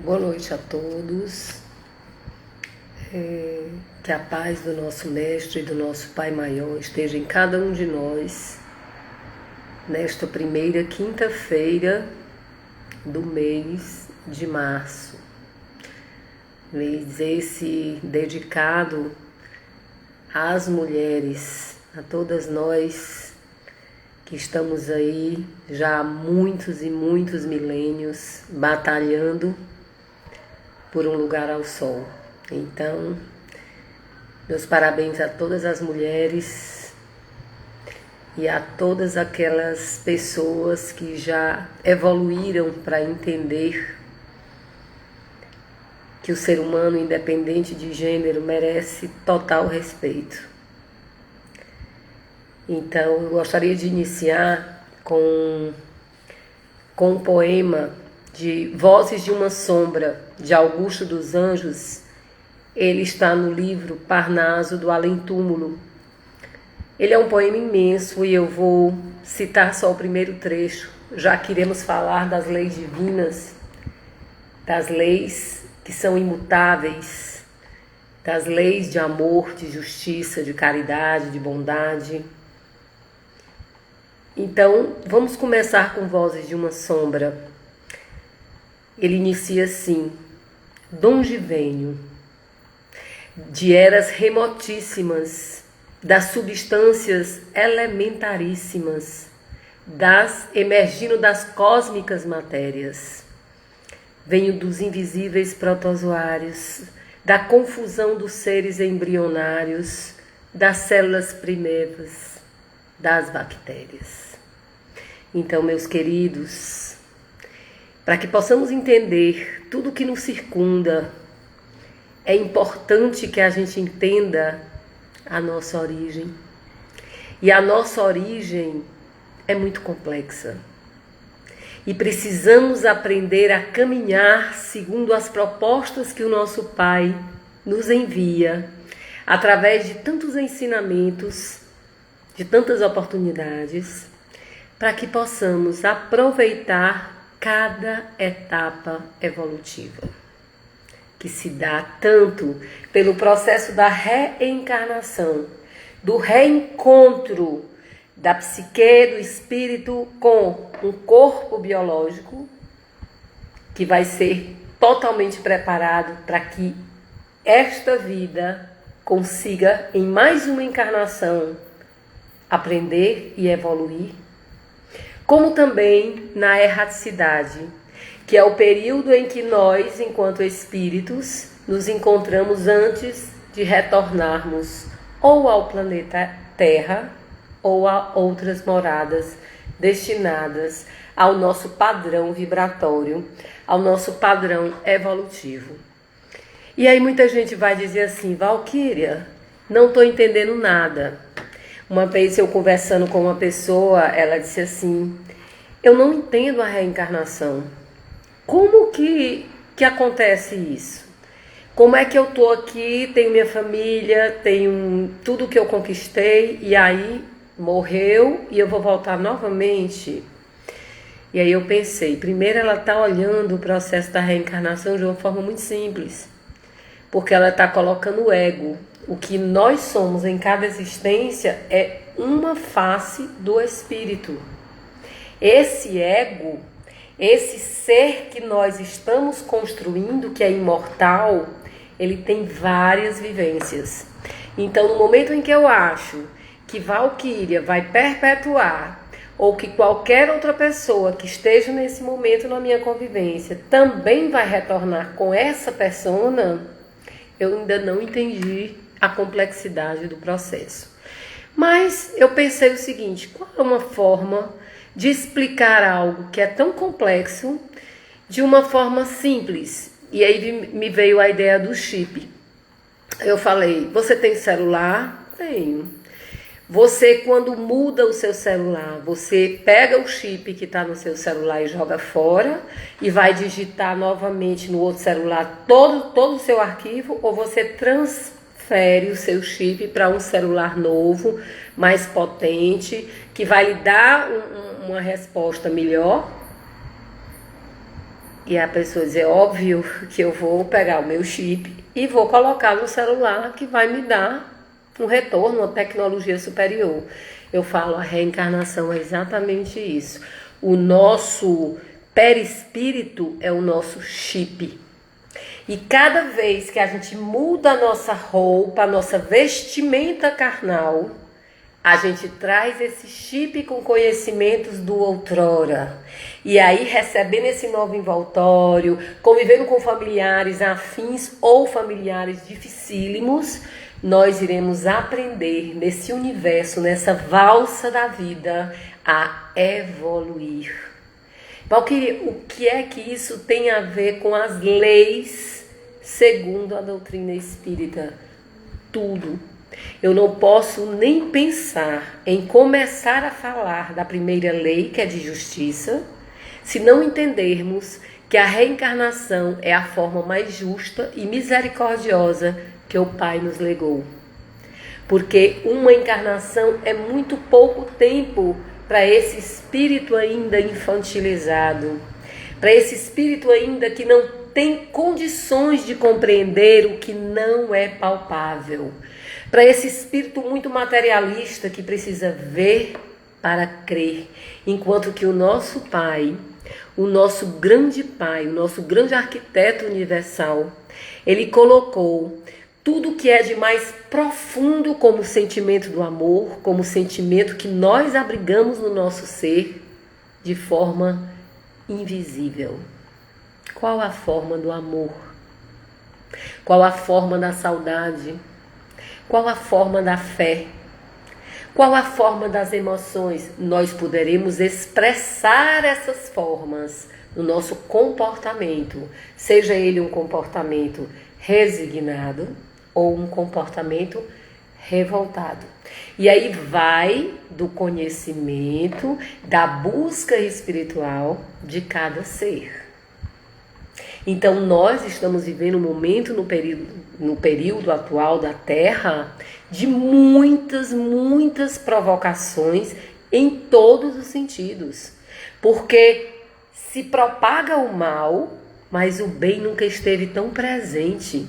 Boa noite a todos. Que a paz do nosso Mestre e do nosso Pai Maior esteja em cada um de nós nesta primeira quinta-feira do mês de março. Mês esse dedicado às mulheres, a todas nós que estamos aí já há muitos e muitos milênios batalhando por um lugar ao sol. Então, meus parabéns a todas as mulheres e a todas aquelas pessoas que já evoluíram para entender que o ser humano, independente de gênero, merece total respeito. Então, eu gostaria de iniciar com um poema de Vozes de uma Sombra, de Augusto dos Anjos. Ele está no livro Parnaso do Além-Túmulo. Ele é um poema imenso e eu vou citar só o primeiro trecho, já que iremos falar das leis divinas, das leis que são imutáveis, das leis de amor, de justiça, de caridade, de bondade. Então, vamos começar com Vozes de uma Sombra. Ele inicia assim: Donde venho, de eras remotíssimas, das substâncias elementaríssimas, emergindo das cósmicas matérias. Venho dos invisíveis protozoários, da confusão dos seres embrionários, das células primevas, das bactérias. Então, meus queridos, para que possamos entender tudo o que nos circunda, é importante que a gente entenda a nossa origem. E a nossa origem é muito complexa. E precisamos aprender a caminhar segundo as propostas que o nosso Pai nos envia, através de tantos ensinamentos, de tantas oportunidades, para que possamos aproveitar cada etapa evolutiva, que se dá tanto pelo processo da reencarnação, do reencontro da psique, do espírito com um corpo biológico, que vai ser totalmente preparado para que esta vida consiga, em mais uma encarnação, aprender e evoluir, como também na erraticidade, que é o período em que nós, enquanto espíritos, nos encontramos antes de retornarmos ou ao planeta Terra ou a outras moradas destinadas ao nosso padrão vibratório, ao nosso padrão evolutivo. E aí muita gente vai dizer assim: Valquíria, não estou entendendo nada. Uma vez eu conversando com uma pessoa, ela disse assim: eu não entendo a reencarnação. Como que acontece isso? Como é que eu estou aqui, tenho minha família, tenho tudo que eu conquistei, e aí morreu e eu vou voltar novamente? E aí eu pensei, primeiro ela está olhando o processo da reencarnação de uma forma muito simples, porque ela está colocando o ego. O que nós somos em cada existência é uma face do espírito. Esse ego, esse ser que nós estamos construindo, que é imortal, ele tem várias vivências. Então, no momento em que eu acho que Valquíria vai perpetuar, ou que qualquer outra pessoa que esteja nesse momento na minha convivência também vai retornar com essa persona, eu ainda não entendi a complexidade do processo. Mas eu pensei o seguinte: qual é uma forma de explicar algo que é tão complexo de uma forma simples? E aí me veio a ideia do chip. Eu falei: você tem celular? Tenho. Você, quando muda o seu celular, você pega o chip que está no seu celular e joga fora e vai digitar novamente no outro celular todo o seu arquivo, ou você transfere o seu chip para um celular novo, mais potente, que vai lhe dar uma resposta melhor? E a pessoa diz, é óbvio que eu vou pegar o meu chip e vou colocar no celular que vai me dar um retorno, uma tecnologia superior. Eu falo, a reencarnação é exatamente isso. O nosso perispírito é o nosso chip. E cada vez que a gente muda a nossa roupa, a nossa vestimenta carnal, a gente traz esse chip com conhecimentos do outrora. E aí, recebendo esse novo envoltório, convivendo com familiares afins ou familiares dificílimos, nós iremos aprender nesse universo, nessa valsa da vida, a evoluir. Valquíria, o que é que isso tem a ver com as leis segundo a doutrina espírita? Tudo. Eu não posso nem pensar em começar a falar da primeira lei, que é de justiça, se não entendermos que a reencarnação é a forma mais justa e misericordiosa que o Pai nos legou. Porque uma encarnação é muito pouco tempo para esse espírito ainda infantilizado, para esse espírito ainda que não tem condições de compreender o que não é palpável, para esse espírito muito materialista que precisa ver para crer, enquanto que o nosso Pai, o nosso grande Pai, o nosso grande arquiteto universal, ele colocou tudo que é de mais profundo como sentimento do amor, como sentimento que nós abrigamos no nosso ser de forma invisível. Qual a forma do amor? Qual a forma da saudade? Qual a forma da fé? Qual a forma das emoções? Nós poderemos expressar essas formas no nosso comportamento, seja ele um comportamento resignado ou um comportamento revoltado. E aí vai do conhecimento, da busca espiritual de cada ser. Então nós estamos vivendo um momento no período atual da Terra de muitas provocações em todos os sentidos. Porque se propaga o mal, mas o bem nunca esteve tão presente.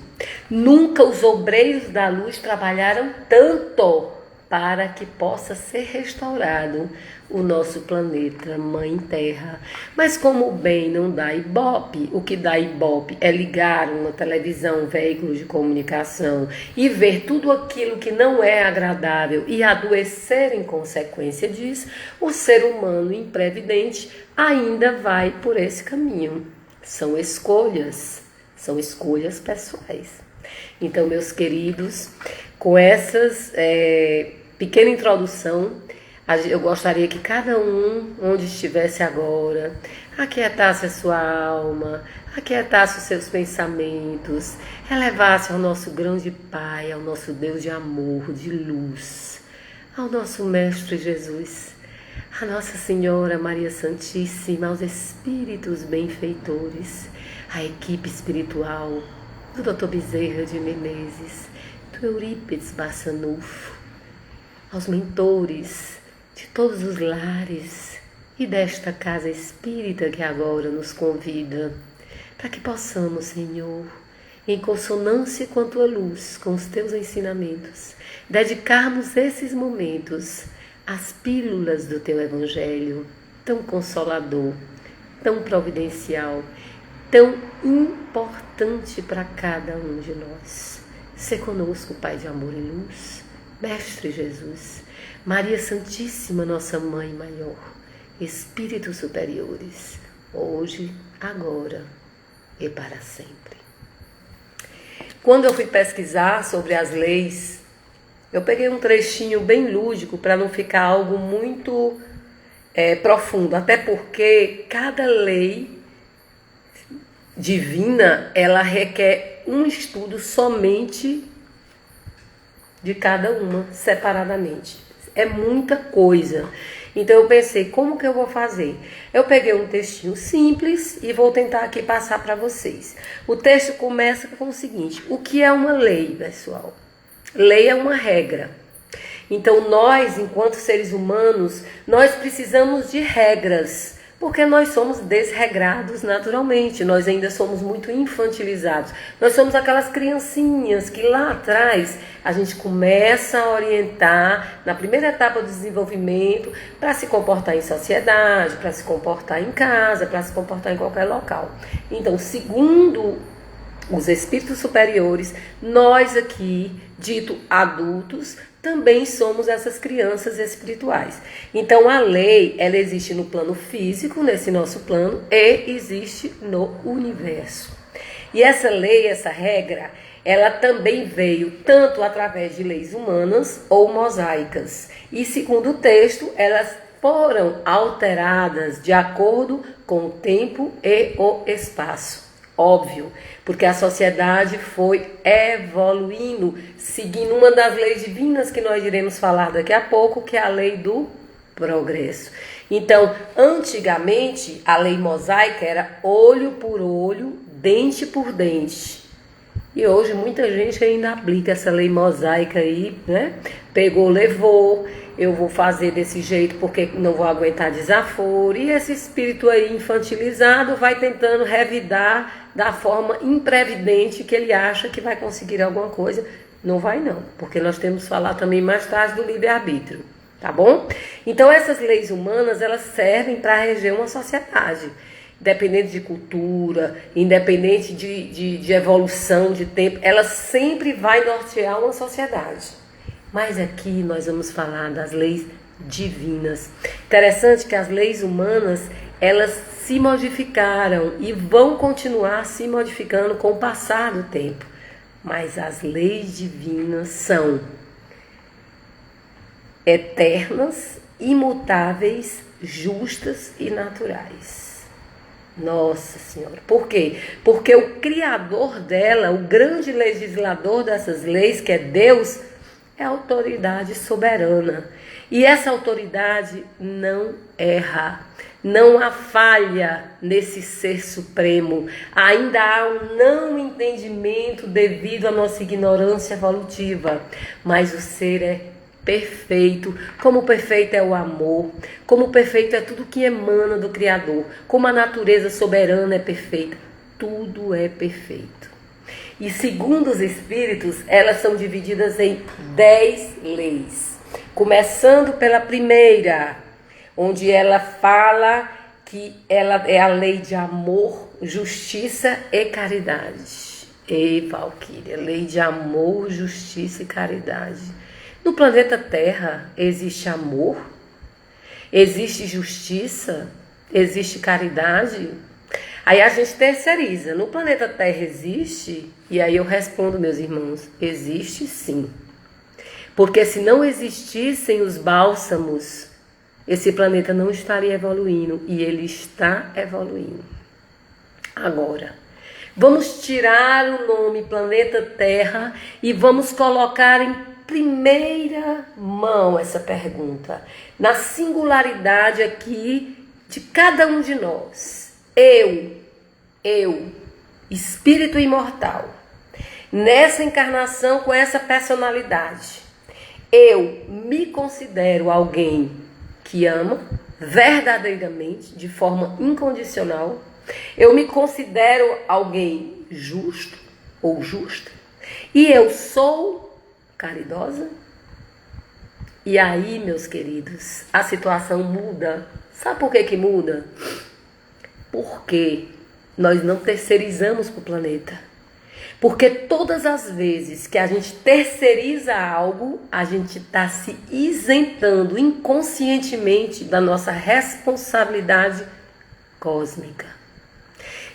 Nunca os obreiros da luz trabalharam tanto para que possa ser restaurado o nosso planeta, Mãe Terra. Mas como o bem não dá ibope, o que dá ibope é ligar uma televisão, um veículo de comunicação e ver tudo aquilo que não é agradável e adoecer em consequência disso, o ser humano imprevidente ainda vai por esse caminho. São escolhas pessoais. Então, meus queridos, com essas pequena introdução, eu gostaria que cada um, onde estivesse agora, aquietasse a sua alma, aquietasse os seus pensamentos, elevasse ao nosso grande Pai, ao nosso Deus de amor, de luz, ao nosso Mestre Jesus, a Nossa Senhora Maria Santíssima, aos Espíritos benfeitores, a equipe espiritual do Dr. Bezerra de Menezes, do Eurípides Bassanufo, aos mentores de todos os lares e desta casa espírita que agora nos convida, para que possamos, Senhor, em consonância com a tua luz, com os teus ensinamentos, dedicarmos esses momentos às pílulas do teu Evangelho, tão consolador, tão providencial, tão importante para cada um de nós. Sê conosco, Pai de amor e luz, Mestre Jesus, Maria Santíssima, nossa Mãe Maior, Espíritos superiores, hoje, agora e para sempre. Quando eu fui pesquisar sobre as leis, eu peguei um trechinho bem lúdico para não ficar algo muito profundo, até porque cada lei divina, ela requer um estudo somente de cada uma, separadamente. É muita coisa. Então eu pensei, como que eu vou fazer? Eu peguei um textinho simples e vou tentar aqui passar para vocês. O texto começa com o seguinte: o que é uma lei, pessoal? Lei é uma regra. Então nós, enquanto seres humanos, nós precisamos de regras Porque nós somos desregrados naturalmente, nós ainda somos muito infantilizados. Nós somos aquelas criancinhas que lá atrás a gente começa a orientar na primeira etapa do desenvolvimento para se comportar em sociedade, para se comportar em casa, para se comportar em qualquer local. Então, segundo os espíritos superiores, nós aqui, dito adultos, também somos essas crianças espirituais. Então a lei, ela existe no plano físico, nesse nosso plano, e existe no universo. E essa lei, essa regra, ela também veio tanto através de leis humanas ou mosaicas. E segundo o texto, elas foram alteradas de acordo com o tempo e o espaço. Óbvio, porque a sociedade foi evoluindo, seguindo uma das leis divinas que nós iremos falar daqui a pouco, que é a lei do progresso. Então, antigamente, a lei mosaica era olho por olho, dente por dente. E hoje muita gente ainda aplica essa lei mosaica aí, né? Pegou, levou, eu vou fazer desse jeito porque não vou aguentar desaforo. E esse espírito aí infantilizado vai tentando revidar da forma imprevidente que ele acha que vai conseguir alguma coisa. Não vai não, porque nós temos que falar também mais tarde do livre-arbítrio, tá bom? Então essas leis humanas, elas servem para reger uma sociedade. Independente de cultura, independente de evolução de tempo, ela sempre vai nortear uma sociedade. Mas aqui nós vamos falar das leis divinas. Interessante que as leis humanas, elas se modificaram e vão continuar se modificando com o passar do tempo. Mas as leis divinas são eternas, imutáveis, justas e naturais. Nossa Senhora, por quê? Porque o criador dela, o grande legislador dessas leis, que é Deus, é a autoridade soberana. E essa autoridade não erra, não há falha nesse ser supremo. Ainda há um não entendimento devido à nossa ignorância evolutiva, mas o ser é perfeito, como perfeito é o amor, como perfeito é tudo que emana do Criador, como a natureza soberana é perfeita, tudo é perfeito. E segundo os espíritos, elas são divididas em 10 leis, começando pela primeira, onde ela fala que ela é a lei de amor, justiça e caridade. Ei, Valquíria, lei de amor, justiça e caridade. No planeta Terra existe amor, existe justiça, existe caridade. Aí a gente terceiriza. No planeta Terra existe? E aí eu respondo, meus irmãos, existe sim. Porque se não existissem os bálsamos, esse planeta não estaria evoluindo. E ele está evoluindo. Agora, vamos tirar o nome planeta Terra e vamos colocar em primeira mão essa pergunta, na singularidade aqui de cada um de nós. Eu, espírito imortal, nessa encarnação com essa personalidade, eu me considero alguém que ama verdadeiramente, de forma incondicional. Eu me considero alguém justo ou justa. E eu sou caridosa? E aí, meus queridos, a situação muda. Sabe por que muda? Porque nós não terceirizamos para o planeta. Porque todas as vezes que a gente terceiriza algo, a gente está se isentando inconscientemente da nossa responsabilidade cósmica.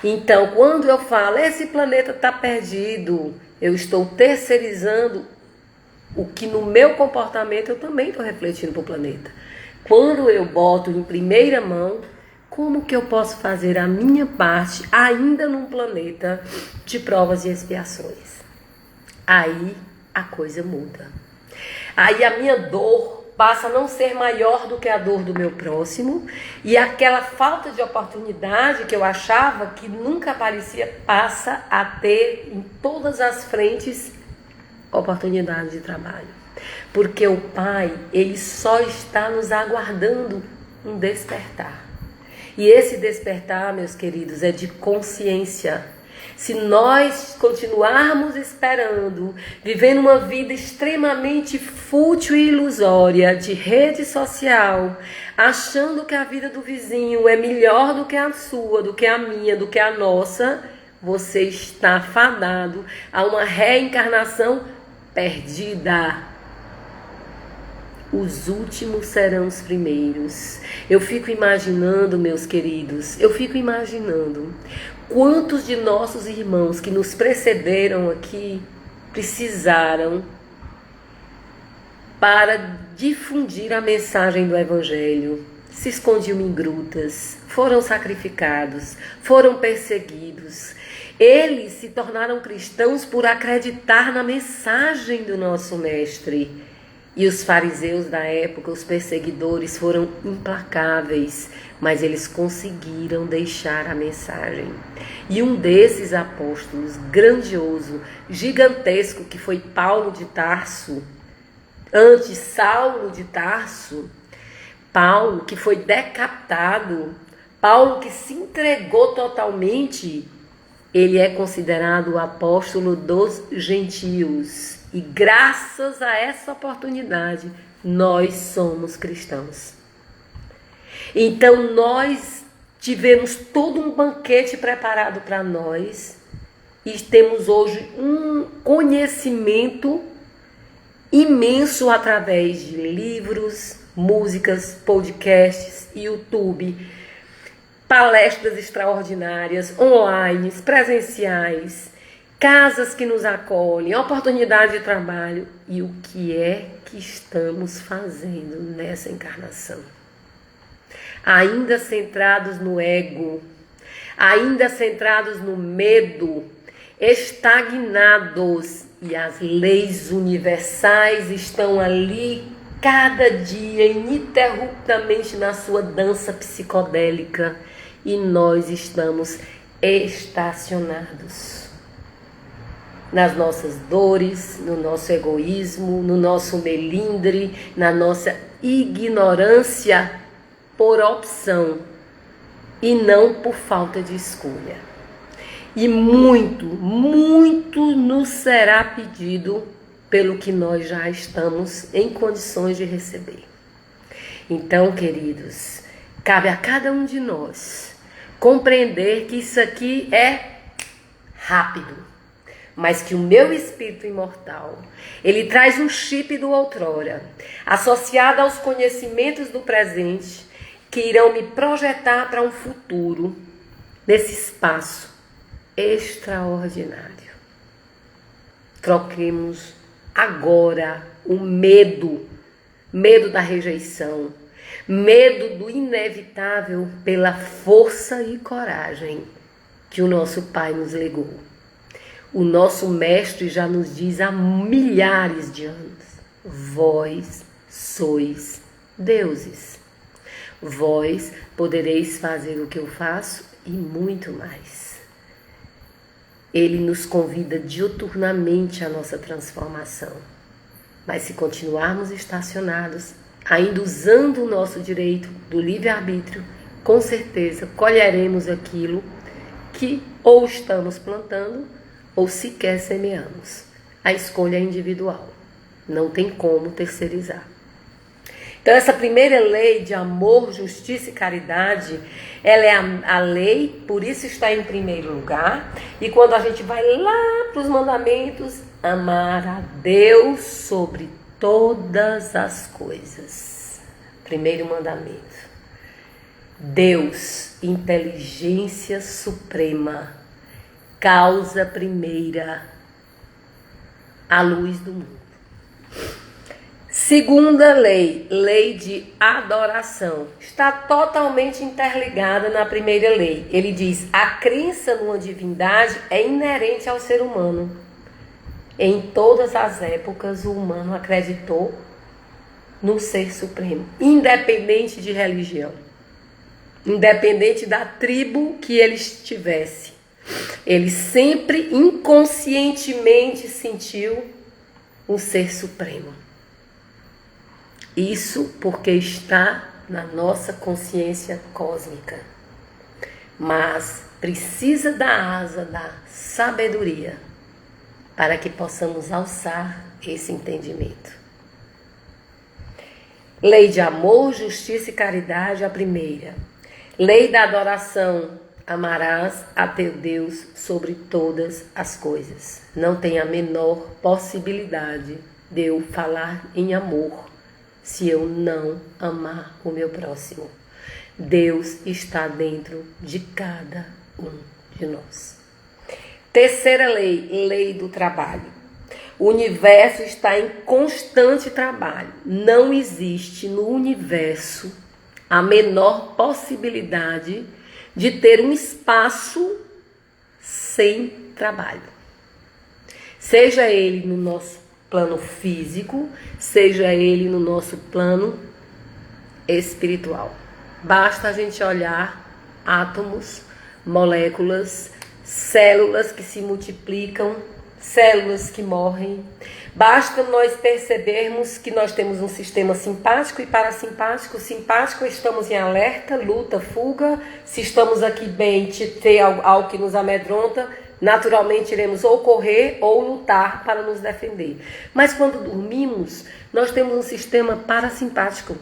Então, quando eu falo, esse planeta está perdido, eu estou terceirizando o que no meu comportamento eu também estou refletindo para o planeta. Quando eu boto em primeira mão, como que eu posso fazer a minha parte ainda num planeta de provas e expiações? Aí a coisa muda. Aí a minha dor passa a não ser maior do que a dor do meu próximo, e aquela falta de oportunidade que eu achava que nunca aparecia passa a ter em todas as frentes oportunidade de trabalho. Porque o Pai, ele só está nos aguardando um despertar. E esse despertar, meus queridos, é de consciência. Se nós continuarmos esperando, vivendo uma vida extremamente fútil e ilusória de rede social, achando que a vida do vizinho é melhor do que a sua, do que a minha, do que a nossa, você está fadado a uma reencarnação perdida. Os últimos serão os primeiros. Eu fico imaginando, meus queridos, quantos de nossos irmãos que nos precederam aqui precisaram para difundir a mensagem do Evangelho. Se escondiam em grutas, foram sacrificados, foram perseguidos. Eles se tornaram cristãos por acreditar na mensagem do nosso Mestre. E os fariseus da época, os perseguidores, foram implacáveis, mas eles conseguiram deixar a mensagem. E um desses apóstolos, grandioso, gigantesco, que foi Paulo de Tarso, antes Saulo de Tarso, Paulo que foi decapitado, Paulo que se entregou totalmente, ele é considerado o apóstolo dos gentios. E graças a essa oportunidade, nós somos cristãos. Então nós tivemos todo um banquete preparado para nós e temos hoje um conhecimento imenso através de livros, músicas, podcasts, YouTube, palestras extraordinárias, online, presenciais, casas que nos acolhem, oportunidade de trabalho. E o que é que estamos fazendo nessa encarnação? Ainda centrados no ego, ainda centrados no medo, estagnados, e as leis universais estão ali cada dia ininterruptamente na sua dança psicodélica, e nós estamos estacionados nas nossas dores, no nosso egoísmo, no nosso melindre, na nossa ignorância por opção e não por falta de escolha. E muito, muito nos será pedido pelo que nós já estamos em condições de receber. Então, queridos, cabe a cada um de nós compreender que isso aqui é rápido, mas que o meu espírito imortal, ele traz um chip do outrora, associado aos conhecimentos do presente, que irão me projetar para um futuro, nesse espaço extraordinário. Troquemos agora o medo da rejeição, medo do inevitável pela força e coragem que o nosso Pai nos legou. O nosso Mestre já nos diz há milhares de anos: vós sois deuses. Vós podereis fazer o que eu faço e muito mais. Ele nos convida diuturnamente à nossa transformação. Mas se continuarmos estacionados, ainda usando o nosso direito do livre-arbítrio, com certeza colheremos aquilo que ou estamos plantando ou sequer semeamos. A escolha é individual. Não tem como terceirizar. Então, essa primeira lei de amor, justiça e caridade, ela é a lei, por isso está em primeiro lugar. E quando a gente vai lá para os mandamentos, amar a Deus sobre todas as coisas. Primeiro mandamento. Deus, inteligência suprema, causa primeira, a luz do mundo. Segunda lei, lei de adoração, está totalmente interligada na primeira lei. Ele diz: a crença numa divindade é inerente ao ser humano. Em todas as épocas, o humano acreditou no ser supremo, independente de religião, independente da tribo que ele estivesse. Ele sempre inconscientemente sentiu um ser supremo. Isso porque está na nossa consciência cósmica. mas precisa da asa da sabedoria para que possamos alçar esse entendimento. Lei de amor, justiça e caridade, a primeira. Lei da adoração, amarás a teu Deus sobre todas as coisas. Não tem a menor possibilidade de eu falar em amor se eu não amar o meu próximo. Deus está dentro de cada um de nós. Terceira lei, lei do trabalho. O universo está em constante trabalho. Não existe no universo a menor possibilidade de ter um espaço sem trabalho. Seja ele no nosso plano físico, seja ele no nosso plano espiritual. Basta a gente olhar átomos, moléculas, células que se multiplicam, células que morrem. Basta nós percebermos que nós temos um sistema simpático e parasimpático. Simpático, estamos em alerta, luta, fuga. Se estamos aqui bem, ter algo que nos amedronta, naturalmente iremos ou correr ou lutar para nos defender. Mas quando dormimos, nós temos um sistema parasimpático,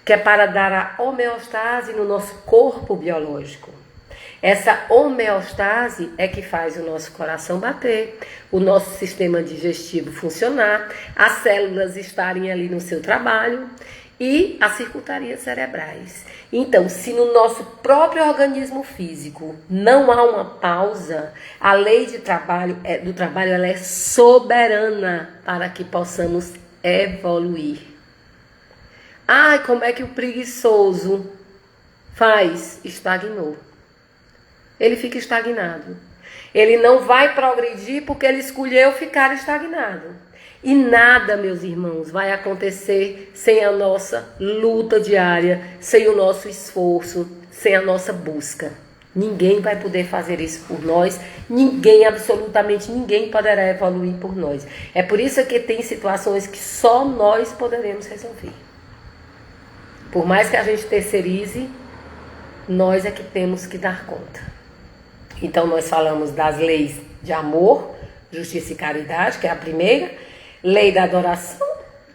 que é para dar a homeostase no nosso corpo biológico. Essa homeostase é que faz o nosso coração bater, o nosso sistema digestivo funcionar, as células estarem ali no seu trabalho e as circuitarias cerebrais. Então, se no nosso próprio organismo físico não há uma pausa, a lei do trabalho ela é soberana para que possamos evoluir. Ai, como é que o preguiçoso faz? Estagnou. Ele fica estagnado. Ele não vai progredir porque ele escolheu ficar estagnado. E nada, meus irmãos, vai acontecer sem a nossa luta diária, sem o nosso esforço, sem a nossa busca. Ninguém vai poder fazer isso por nós. Ninguém, absolutamente ninguém poderá evoluir por nós. É por isso que tem situações que só nós poderemos resolver. Por mais que a gente terceirize, nós é que temos que dar conta. Então, nós falamos das leis de amor, justiça e caridade, que é a primeira. Lei da adoração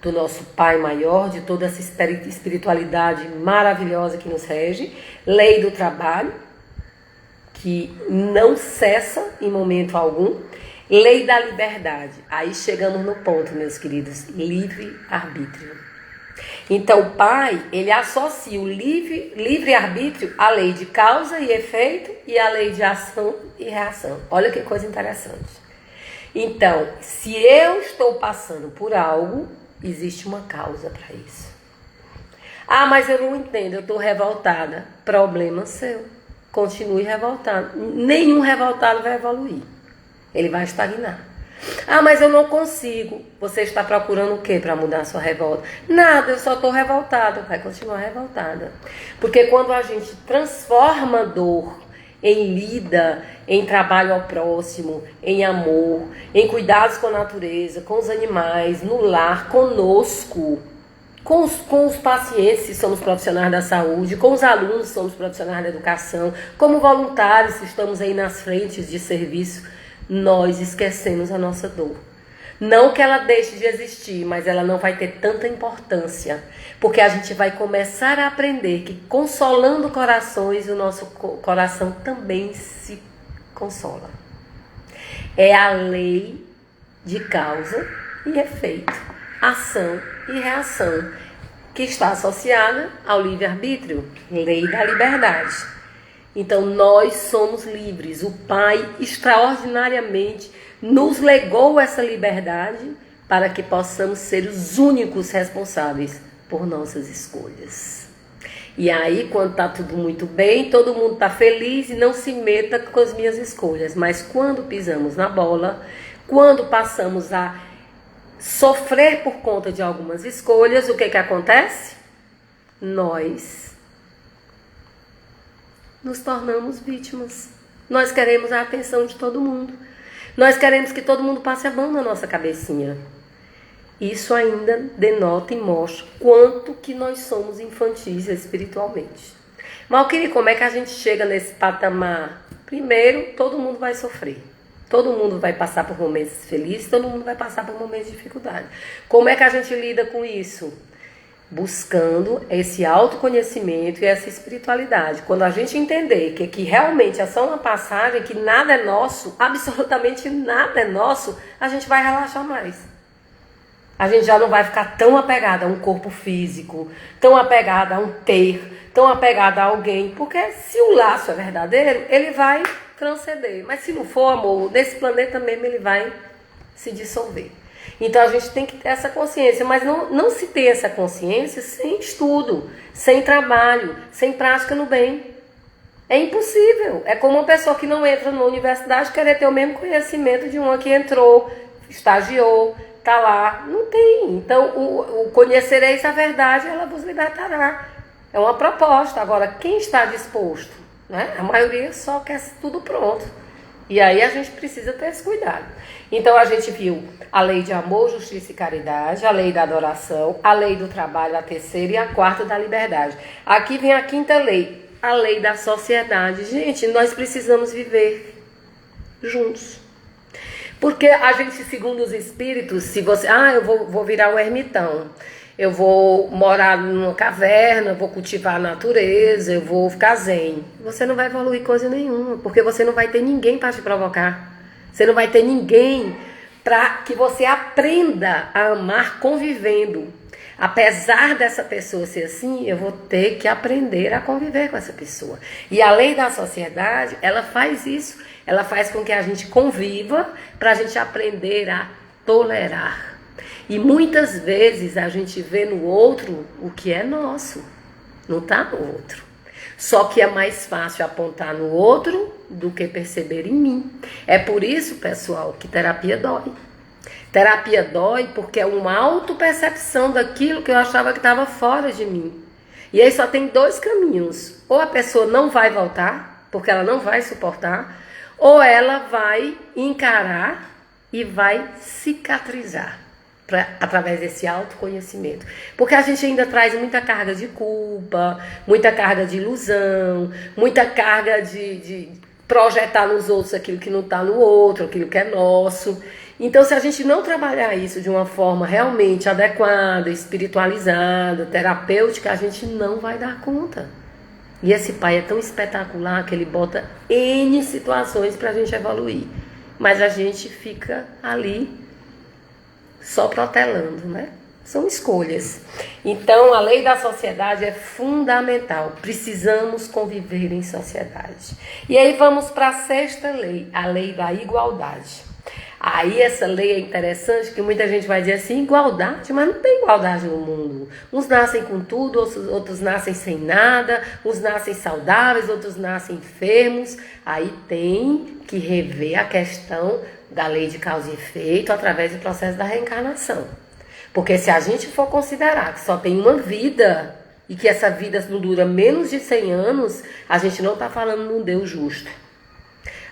do nosso Pai Maior, de toda essa espiritualidade maravilhosa que nos rege. Lei do trabalho, que não cessa em momento algum. Lei da liberdade. Aí chegamos no ponto, meus queridos, livre-arbítrio. Então, o Pai, ele associa o livre-arbítrio à lei de causa e efeito e à lei de ação e reação. Olha que coisa interessante. Então, se eu estou passando por algo, existe uma causa para isso. Ah, mas eu não entendo, eu estou revoltada. Problema seu. Continue revoltado. Nenhum revoltado vai evoluir. Ele vai estagnar. Ah, mas eu não consigo. Você está procurando o que para mudar a sua revolta? Nada, eu só estou revoltada. Vai continuar revoltada. Porque quando a gente transforma a dor em lida, em trabalho ao próximo, em amor, em cuidados com a natureza, com os animais, no lar, conosco, com os pacientes, se somos profissionais da saúde, com os alunos, se somos profissionais da educação, como voluntários, se estamos aí nas frentes de serviço, nós esquecemos a nossa dor. Não que ela deixe de existir, mas ela não vai ter tanta importância, porque a gente vai começar a aprender que consolando corações, o nosso coração também se consola. É a lei de causa e efeito, ação e reação, que está associada ao livre-arbítrio, lei da liberdade. Então, nós somos livres. O Pai, extraordinariamente, nos legou essa liberdade para que possamos ser os únicos responsáveis por nossas escolhas. E aí, quando está tudo muito bem, todo mundo está feliz e não se meta com as minhas escolhas. Mas quando pisamos na bola, quando passamos a sofrer por conta de algumas escolhas, o que acontece? Nós nos tornamos vítimas. Nós queremos a atenção de todo mundo. Nós queremos que todo mundo passe a mão na nossa cabecinha. Isso ainda denota e mostra quanto que nós somos infantis espiritualmente. Malquiri, como é que a gente chega nesse patamar? Primeiro, todo mundo vai sofrer. Todo mundo vai passar por momentos felizes, todo mundo vai passar por momentos de dificuldade. Como é que a gente lida com isso? Buscando esse autoconhecimento e essa espiritualidade. Quando a gente entender que realmente é só uma passagem, que nada é nosso, absolutamente nada é nosso, a gente vai relaxar mais. A gente já não vai ficar tão apegada a um corpo físico, tão apegada a um ter, tão apegada a alguém. Porque se o laço é verdadeiro, ele vai transcender. Mas se não for, amor, nesse planeta mesmo ele vai se dissolver. Então a gente tem que ter essa consciência, mas não se tem essa consciência sem estudo, sem trabalho, sem prática no bem. É impossível. É como uma pessoa que não entra na universidade querer ter o mesmo conhecimento de uma que entrou, estagiou, está lá. Não tem. Então o conhecereis a verdade, ela vos libertará. É uma proposta. Agora, quem está disposto? Né? A maioria só quer tudo pronto. E aí a gente precisa ter esse cuidado. Então a gente viu a lei de amor, justiça e caridade, a lei da adoração, a lei do trabalho, a terceira, e a quarta da liberdade. Aqui vem a quinta lei, a lei da sociedade. Gente, nós precisamos viver juntos. Porque a gente, segundo os espíritos, se você... eu vou virar um ermitão. Eu vou morar numa caverna, vou cultivar a natureza, eu vou ficar zen. Você não vai evoluir coisa nenhuma, porque você não vai ter ninguém para te provocar. Você não vai ter ninguém para que você aprenda a amar convivendo. Apesar dessa pessoa ser assim, eu vou ter que aprender a conviver com essa pessoa. E a lei da sociedade, ela faz isso. Ela faz com que a gente conviva para a gente aprender a tolerar. E muitas vezes a gente vê no outro o que é nosso, não está no outro. Só que é mais fácil apontar no outro do que perceber em mim. É por isso, pessoal, que terapia dói. Terapia dói porque é uma autopercepção daquilo que eu achava que estava fora de mim. E aí só tem dois caminhos. Ou a pessoa não vai voltar, porque ela não vai suportar, ou ela vai encarar e vai cicatrizar. Através desse autoconhecimento. Porque a gente ainda traz muita carga de culpa, muita carga de ilusão, muita carga de projetar nos outros aquilo que não está no outro, aquilo que é nosso. Então, se a gente não trabalhar isso de uma forma realmente adequada, espiritualizada, terapêutica, a gente não vai dar conta. E esse pai é tão espetacular que ele bota N situações para a gente evoluir. Mas a gente fica ali só protelando, né? São escolhas. Então, a lei da sociedade é fundamental. Precisamos conviver em sociedade. E aí vamos para a sexta lei, a lei da igualdade. Aí essa lei é interessante, que muita gente vai dizer assim, igualdade, mas não tem igualdade no mundo. Uns nascem com tudo, outros nascem sem nada, uns nascem saudáveis, outros nascem enfermos. Aí tem que rever a questão da lei de causa e efeito através do processo da reencarnação. Porque se a gente for considerar que só tem uma vida e que essa vida não dura menos de 100 anos, a gente não está falando num Deus justo.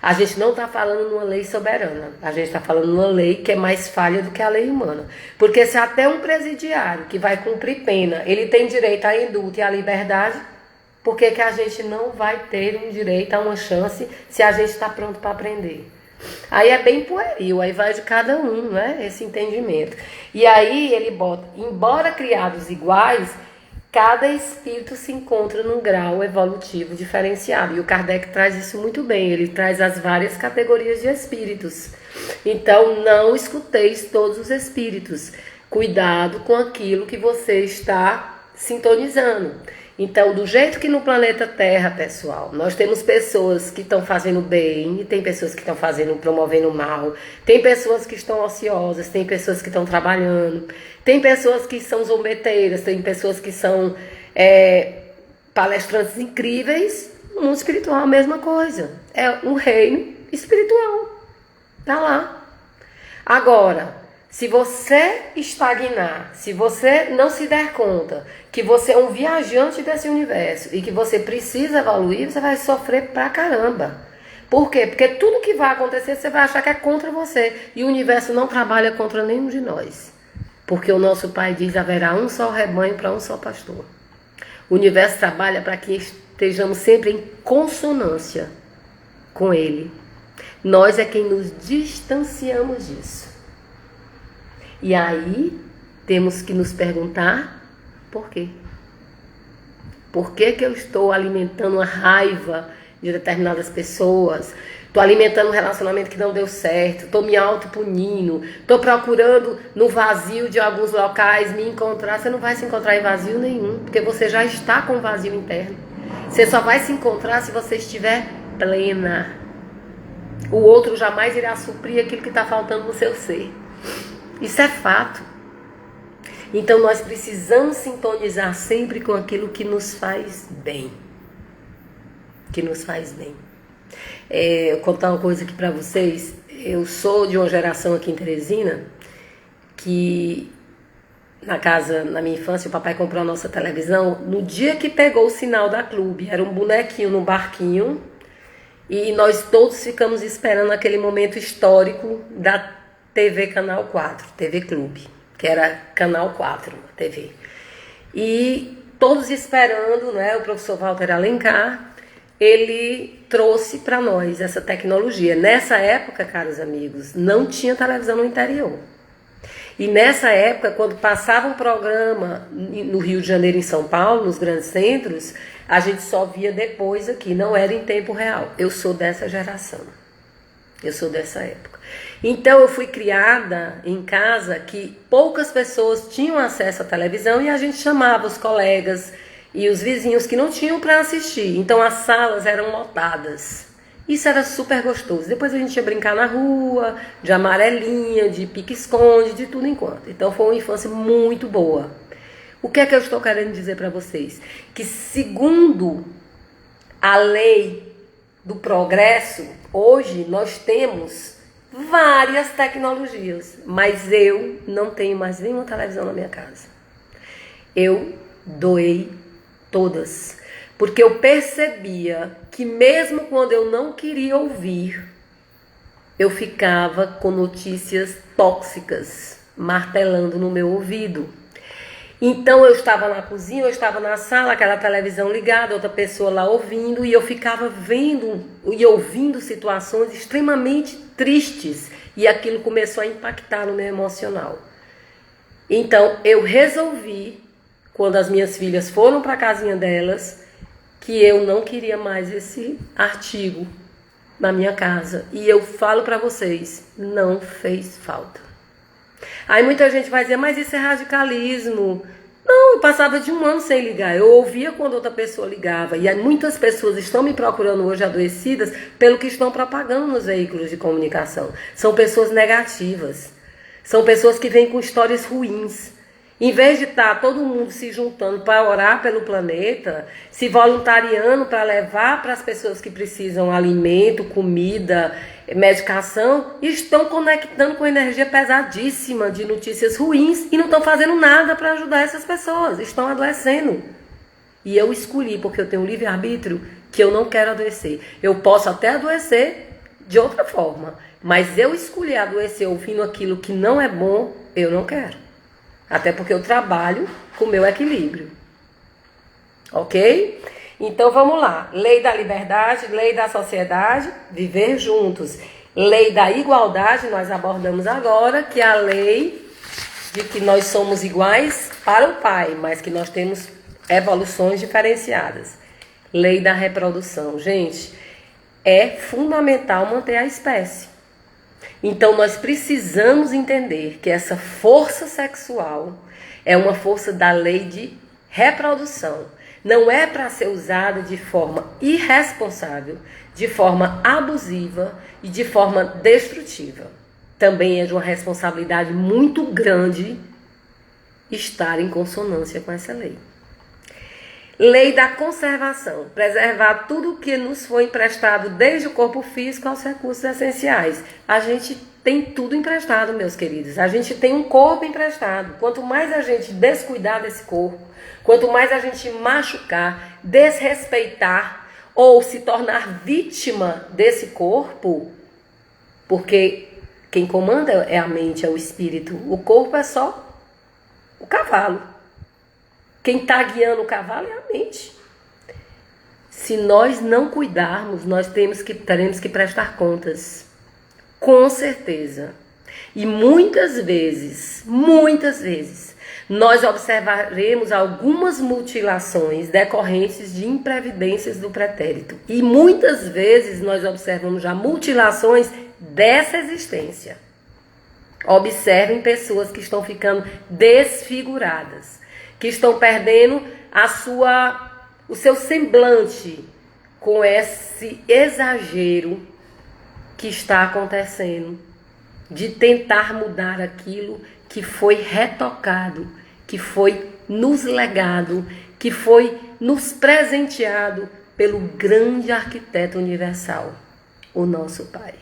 A gente não está falando numa lei soberana. A gente está falando numa lei que é mais falha do que a lei humana. Porque se até um presidiário que vai cumprir pena, ele tem direito à indulto e à liberdade, por que a gente não vai ter um direito a uma chance se a gente está pronto para aprender? Aí é bem pueril, aí vai de cada um, né, esse entendimento. E aí ele bota, embora criados iguais, cada espírito se encontra num grau evolutivo diferenciado. E o Kardec traz isso muito bem, ele traz as várias categorias de espíritos. Então, não escuteis todos os espíritos. Cuidado com aquilo que você está sintonizando. Então, do jeito que no planeta Terra, pessoal, nós temos pessoas que estão fazendo bem, e tem pessoas que estão promovendo mal, tem pessoas que estão ociosas, tem pessoas que estão trabalhando, tem pessoas que são zombeteiras, tem pessoas que são palestrantes incríveis. No mundo espiritual, a mesma coisa. É um reino espiritual. Tá lá. Agora, se você estagnar, se você não se der conta que você é um viajante desse universo e que você precisa evoluir, você vai sofrer pra caramba. Por quê? Porque tudo que vai acontecer, você vai achar que é contra você. E o universo não trabalha contra nenhum de nós. Porque o nosso Pai diz, haverá um só rebanho para um só pastor. O universo trabalha para que estejamos sempre em consonância com Ele. Nós é quem nos distanciamos disso. E aí temos que nos perguntar por quê? Por que que eu estou alimentando a raiva de determinadas pessoas? Estou alimentando um relacionamento que não deu certo, estou me autopunindo, estou procurando no vazio de alguns locais me encontrar. Você não vai se encontrar em vazio nenhum, porque você já está com vazio interno. Você só vai se encontrar se você estiver plena. O outro jamais irá suprir aquilo que está faltando no seu ser. Isso é fato. Então nós precisamos sintonizar sempre com aquilo que nos faz bem. Que nos faz bem. Eu vou contar uma coisa aqui para vocês. Eu sou de uma geração aqui em Teresina que na minha infância, o papai comprou a nossa televisão no dia que pegou o sinal da Clube. Era um bonequinho num barquinho e nós todos ficamos esperando aquele momento histórico da TV Canal 4, TV Clube, que era Canal 4, TV. E todos esperando, né, o professor Walter Alencar, ele trouxe para nós essa tecnologia. Nessa época, caros amigos, não tinha televisão no interior. E nessa época, quando passava um programa no Rio de Janeiro, em São Paulo, nos grandes centros, a gente só via depois aqui, não era em tempo real. Eu sou dessa geração. Eu sou dessa época. Então eu fui criada em casa que poucas pessoas tinham acesso à televisão e a gente chamava os colegas e os vizinhos que não tinham para assistir. Então as salas eram lotadas. Isso era super gostoso. Depois a gente ia brincar na rua, de amarelinha, de pique-esconde, de tudo enquanto. Então foi uma infância muito boa. O que é que eu estou querendo dizer para vocês? Que segundo a lei do progresso, hoje nós temos várias tecnologias, mas eu não tenho mais nenhuma televisão na minha casa. Eu doei todas, porque eu percebia que mesmo quando eu não queria ouvir, eu ficava com notícias tóxicas martelando no meu ouvido. Então eu estava na cozinha, eu estava na sala, aquela televisão ligada, outra pessoa lá ouvindo, e eu ficava vendo e ouvindo situações extremamente tristes, e aquilo começou a impactar no meu emocional. Então eu resolvi, quando as minhas filhas foram para a casinha delas, que eu não queria mais esse artigo na minha casa. E eu falo para vocês, não fez falta. Aí muita gente vai dizer, mas isso é radicalismo. Não, eu passava de um ano sem ligar. Eu ouvia quando outra pessoa ligava. E aí muitas pessoas estão me procurando hoje adoecidas pelo que estão propagando nos veículos de comunicação. São pessoas negativas. São pessoas que vêm com histórias ruins. Em vez de estar todo mundo se juntando para orar pelo planeta, se voluntariando para levar para as pessoas que precisam alimento, comida, medicação, estão conectando com energia pesadíssima de notícias ruins e não estão fazendo nada para ajudar essas pessoas, estão adoecendo. E eu escolhi, porque eu tenho um livre-arbítrio, que eu não quero adoecer. Eu posso até adoecer de outra forma, mas eu escolhi adoecer ouvindo aquilo que não é bom, eu não quero. Até porque eu trabalho com o meu equilíbrio. Ok? Então vamos lá. Lei da liberdade, lei da sociedade, viver juntos. Lei da igualdade, nós abordamos agora, que é a lei de que nós somos iguais para o Pai, mas que nós temos evoluções diferenciadas. Lei da reprodução. Gente, é fundamental manter a espécie. Então nós precisamos entender que essa força sexual é uma força da lei de reprodução. Não é para ser usada de forma irresponsável, de forma abusiva e de forma destrutiva. Também é de uma responsabilidade muito grande estar em consonância com essa lei. Lei da conservação, preservar tudo o que nos foi emprestado, desde o corpo físico aos recursos essenciais. A gente tem tudo emprestado, meus queridos. A gente tem um corpo emprestado. Quanto mais a gente descuidar desse corpo, quanto mais a gente machucar, desrespeitar ou se tornar vítima desse corpo, porque quem comanda é a mente, é o espírito. O corpo é só o cavalo. Quem está guiando o cavalo é a mente. Se nós não cuidarmos, nós teremos que prestar contas. Com certeza. E muitas vezes, nós observaremos algumas mutilações decorrentes de imprevidências do pretérito. E muitas vezes nós observamos já mutilações dessa existência. Observem pessoas que estão ficando desfiguradas, que estão perdendo o seu semblante com esse exagero que está acontecendo de tentar mudar aquilo que foi retocado, que foi nos legado, que foi nos presenteado pelo grande arquiteto universal, o nosso Pai.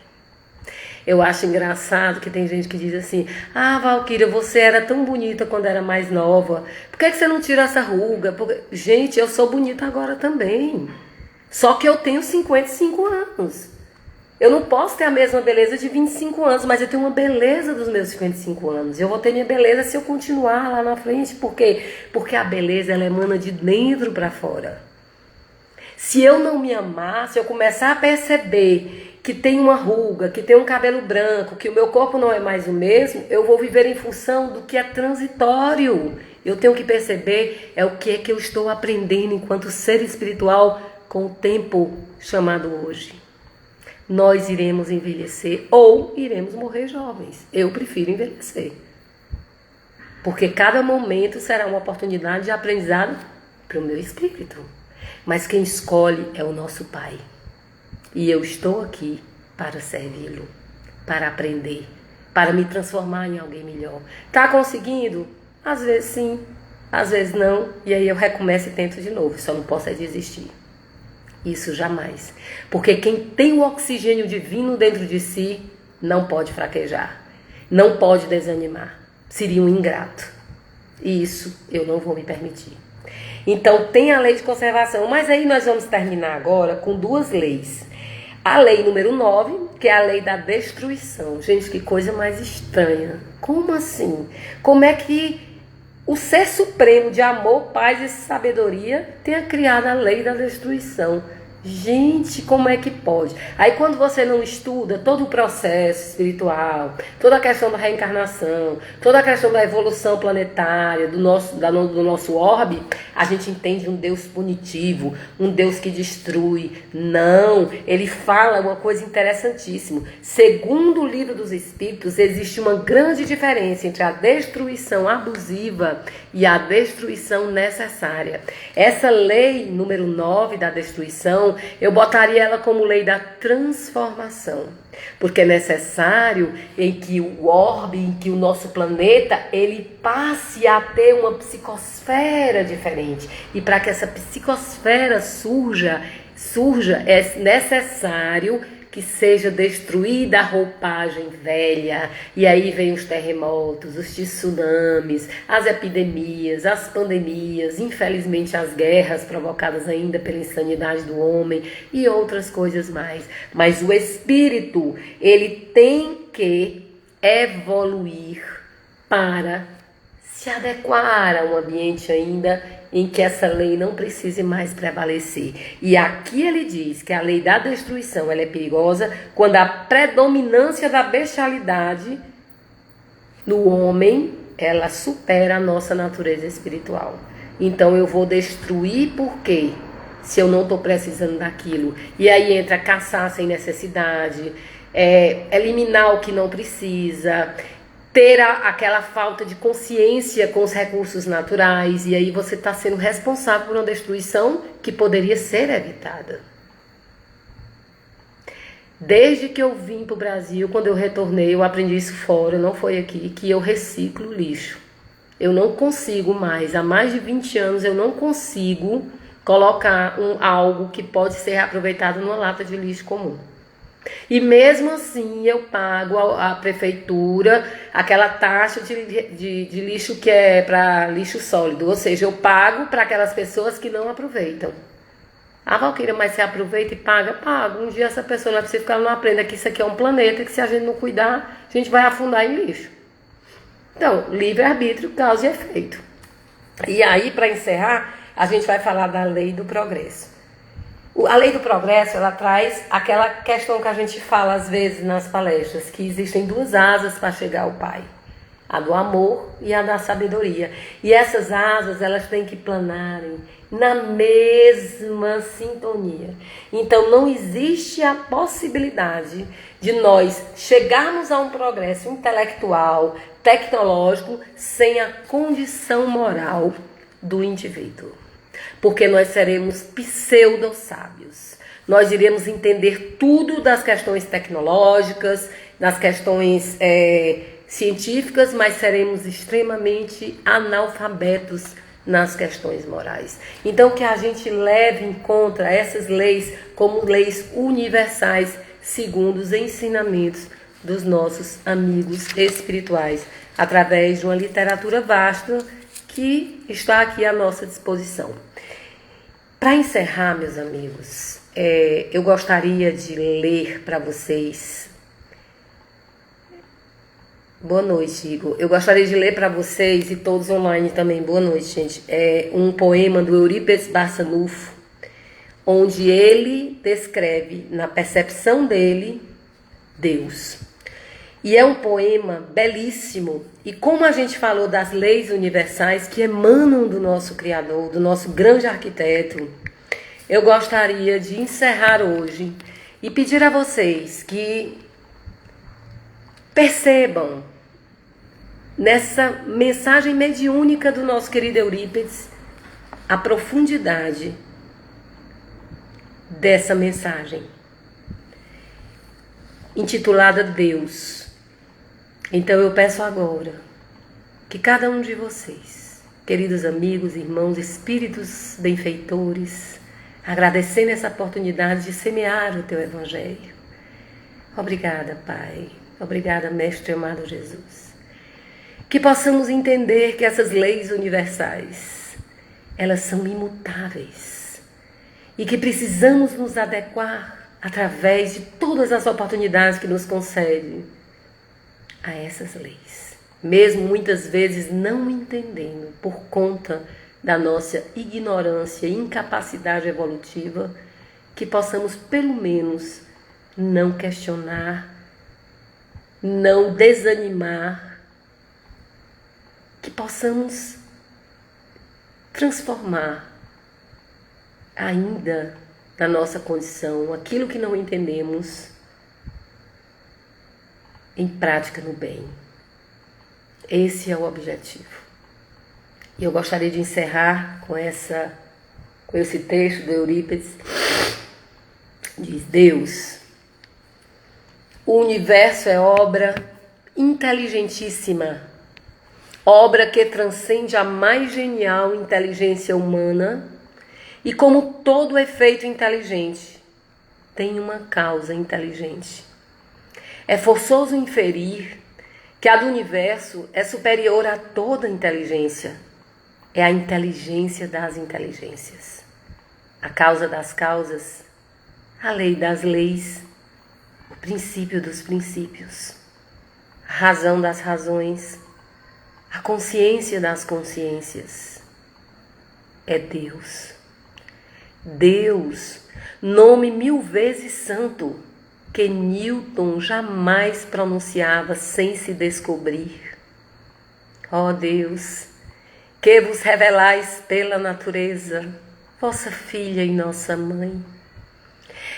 Eu acho engraçado que tem gente que diz assim: ah, Valquíria, você era tão bonita quando era mais nova, por que você não tira essa ruga? Porque... Gente, eu sou bonita agora também, só que eu tenho 55 anos. Eu não posso ter a mesma beleza de 25 anos, mas eu tenho uma beleza dos meus 55 anos. Eu vou ter minha beleza se eu continuar lá na frente. Por quê? Porque a beleza, ela emana de dentro para fora. Se eu não me amar, se eu começar a perceber que tem uma ruga, que tem um cabelo branco, que o meu corpo não é mais o mesmo, eu vou viver em função do que é transitório. Eu tenho que perceber o que é que eu estou aprendendo enquanto ser espiritual com o tempo chamado hoje. Nós iremos envelhecer ou iremos morrer jovens. Eu prefiro envelhecer. Porque cada momento será uma oportunidade de aprendizado para o meu espírito. Mas quem escolhe é o nosso Pai. E eu estou aqui para servi-lo, para aprender, para me transformar em alguém melhor. Tá conseguindo? Às vezes sim, às vezes não. E aí eu recomeço e tento de novo. Só não posso é desistir. Isso jamais. Porque quem tem o oxigênio divino dentro de si não pode fraquejar, não pode desanimar. Seria um ingrato. E isso eu não vou me permitir. Então tem a lei de conservação, mas aí nós vamos terminar agora com duas leis. A lei número 9, que é a lei da destruição. Gente, que coisa mais estranha. Como assim? Como é que o ser supremo de amor, paz e sabedoria tenha criado a lei da destruição? Gente, como é que pode? Aí quando você não estuda todo o processo espiritual, toda a questão da reencarnação, toda a questão da evolução planetária, do nosso orbe, a gente entende um Deus punitivo, um Deus que destrui. Não, ele fala uma coisa interessantíssima. Segundo o Livro dos Espíritos, existe uma grande diferença entre a destruição abusiva e a destruição necessária. Essa lei número 9 da destruição, eu botaria ela como lei da transformação, porque é necessário em que o orbe, em que o nosso planeta, ele passe a ter uma psicosfera diferente. E para que essa psicosfera surja, é necessário que seja destruída a roupagem velha. E aí vem os terremotos, os tsunamis, as epidemias, as pandemias, infelizmente as guerras provocadas ainda pela insanidade do homem e outras coisas mais. Mas o espírito, ele tem que evoluir para se adequar a um ambiente ainda em que essa lei não precise mais prevalecer. E aqui ele diz que a lei da destruição ela é perigosa quando a predominância da bestialidade no homem, ela supera a nossa natureza espiritual. Então eu vou destruir por quê? Se eu não estou precisando daquilo. E aí entra caçar sem necessidade, eliminar o que não precisa, ter aquela falta de consciência com os recursos naturais, e aí você está sendo responsável por uma destruição que poderia ser evitada. Desde que eu vim para o Brasil, quando eu retornei, eu aprendi isso fora, não foi aqui, que eu reciclo lixo. Eu não consigo mais, há mais de 20 anos, eu não consigo colocar algo que pode ser aproveitado numa lata de lixo comum. E mesmo assim eu pago à prefeitura aquela taxa de lixo que é para lixo sólido, ou seja, eu pago para aquelas pessoas que não aproveitam. Ah, Valquíria, mas você aproveita e paga? Pago. Um dia essa pessoa não é possível que ela não aprenda que isso aqui é um planeta, que se a gente não cuidar, a gente vai afundar em lixo. Então, livre-arbítrio, causa e efeito. E aí, para encerrar, a gente vai falar da lei do progresso. A lei do progresso, ela traz aquela questão que a gente fala às vezes nas palestras, que existem duas asas para chegar ao Pai. A do amor e a da sabedoria. E essas asas, elas têm que planarem na mesma sintonia. Então, não existe a possibilidade de nós chegarmos a um progresso intelectual, tecnológico, sem a condição moral do indivíduo. Porque nós seremos pseudo-sábios. Nós iremos entender tudo das questões tecnológicas, das questões científicas, mas seremos extremamente analfabetos nas questões morais. Então, que a gente leve em conta essas leis como leis universais, segundo os ensinamentos dos nossos amigos espirituais, através de uma literatura vasta que está aqui à nossa disposição. Para encerrar, meus amigos, eu gostaria de ler para vocês. Boa noite, Igor. Eu gostaria de ler para vocês e todos online também. Boa noite, gente. Um poema do Eurípides Barçanufo, onde ele descreve, na percepção dele, Deus. E é um poema belíssimo. E como a gente falou das leis universais que emanam do nosso Criador, do nosso grande arquiteto, eu gostaria de encerrar hoje e pedir a vocês que percebam nessa mensagem mediúnica do nosso querido Eurípides a profundidade dessa mensagem, intitulada Deus. Então eu peço agora que cada um de vocês, queridos amigos, irmãos, espíritos benfeitores, agradecendo essa oportunidade de semear o teu Evangelho. Obrigada, Pai. Obrigada, Mestre amado Jesus. Que possamos entender que essas leis universais, elas são imutáveis e que precisamos nos adequar através de todas as oportunidades que nos concede a essas leis, mesmo muitas vezes não entendendo por conta da nossa ignorância e incapacidade evolutiva, que possamos pelo menos não questionar, não desanimar, que possamos transformar ainda na nossa condição aquilo que não entendemos em prática no bem. Esse é o objetivo. E eu gostaria de encerrar com esse texto do Eurípides. Diz: Deus, o universo é obra inteligentíssima, obra que transcende a mais genial inteligência humana e, como todo efeito inteligente, tem uma causa inteligente. É forçoso inferir que a do universo é superior a toda inteligência. É a inteligência das inteligências, a causa das causas, a lei das leis, o princípio dos princípios, a razão das razões, a consciência das consciências. É Deus. Deus, nome 1000 vezes santo, que Newton jamais pronunciava sem se descobrir. Ó Deus, que vos revelais pela natureza, vossa filha e nossa mãe.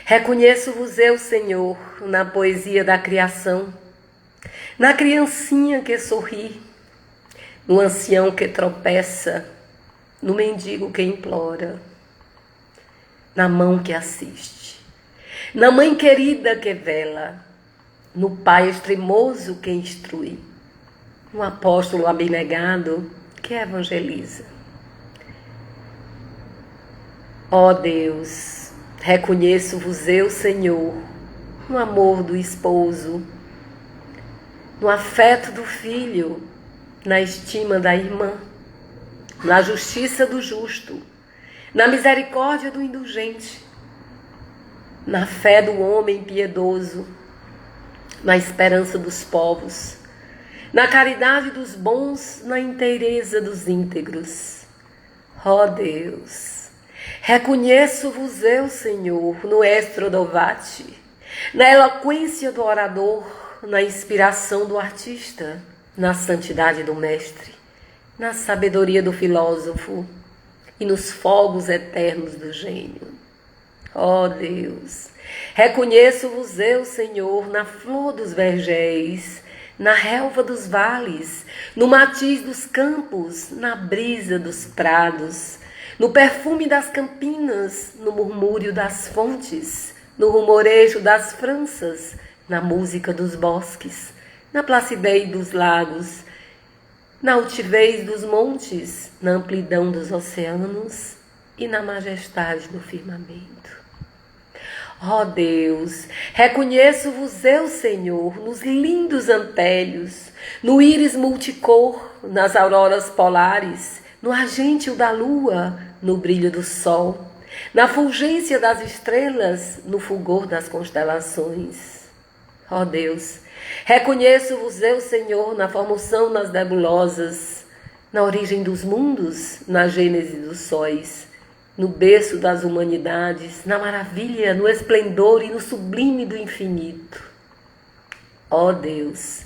Reconheço-vos eu, Senhor, na poesia da criação, na criancinha que sorri, no ancião que tropeça, no mendigo que implora, na mão que assiste, na mãe querida que vela, no pai extremoso que instrui, no apóstolo abnegado que evangeliza. Ó Deus, reconheço-vos eu, Senhor, no amor do esposo, no afeto do filho, na estima da irmã, na justiça do justo, na misericórdia do indulgente, na fé do homem piedoso, na esperança dos povos, na caridade dos bons, na inteireza dos íntegros. Ó Deus, Reconheço-vos eu, Senhor, no estro dovate, na eloquência do orador, na inspiração do artista, na santidade do mestre, na sabedoria do filósofo e nos fogos eternos do gênio. Ó Deus, reconheço-vos eu, Senhor, na flor dos vergéis, na relva dos vales, no matiz dos campos, na brisa dos prados, no perfume das campinas, no murmúrio das fontes, no rumorejo das franças, na música dos bosques, na placidez dos lagos, na altivez dos montes, na amplidão dos oceanos e na majestade do firmamento. Ó Deus, reconheço-vos eu, Senhor, nos lindos antélios, no íris multicor, nas auroras polares, no argêntio da lua, no brilho do sol, na fulgência das estrelas, no fulgor das constelações. Ó Deus, reconheço-vos eu, Senhor, na formação nas nebulosas, na origem dos mundos, na gênese dos sóis, no berço das humanidades, na maravilha, no esplendor e no sublime do infinito. Ó Deus,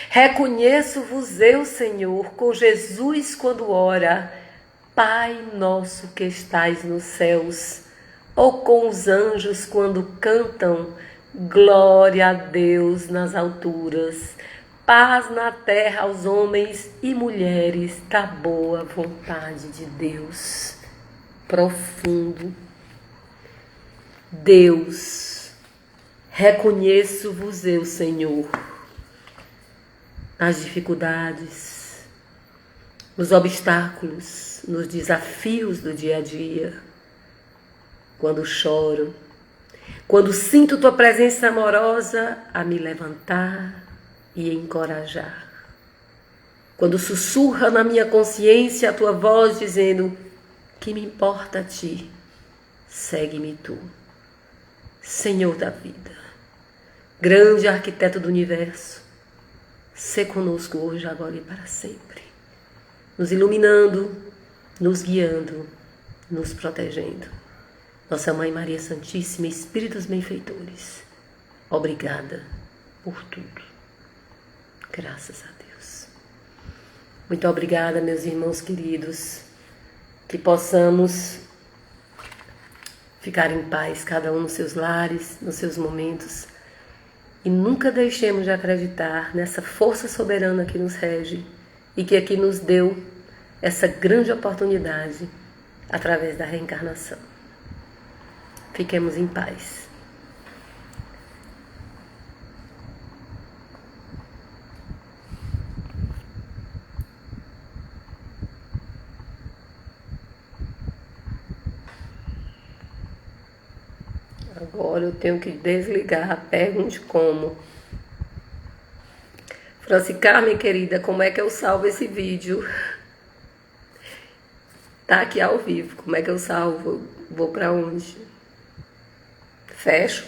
reconheço-vos eu, Senhor, com Jesus quando ora, Pai nosso que estais nos céus, ou com os anjos quando cantam, glória a Deus nas alturas, paz na terra aos homens e mulheres da boa vontade de Deus. Profundo. Deus, reconheço-vos eu, Senhor, nas dificuldades, nos obstáculos, nos desafios do dia a dia, quando choro, quando sinto tua presença amorosa a me levantar e encorajar, quando sussurra na minha consciência a tua voz dizendo: que me importa a ti, segue-me tu, Senhor da vida, grande arquiteto do universo, sê conosco hoje, agora e para sempre, nos iluminando, nos guiando, nos protegendo. Nossa Mãe Maria Santíssima, Espíritos benfeitores, obrigada por tudo. Graças a Deus. Muito obrigada, meus irmãos queridos. Que possamos ficar em paz, cada um nos seus lares, nos seus momentos, e nunca deixemos de acreditar nessa força soberana que nos rege e que aqui nos deu essa grande oportunidade através da reencarnação. Fiquemos em paz. Agora eu tenho que desligar. Pergunte como. Francicar, minha querida, como é que eu salvo esse vídeo? Tá aqui ao vivo. Como é que eu salvo? Vou pra onde? Fecho.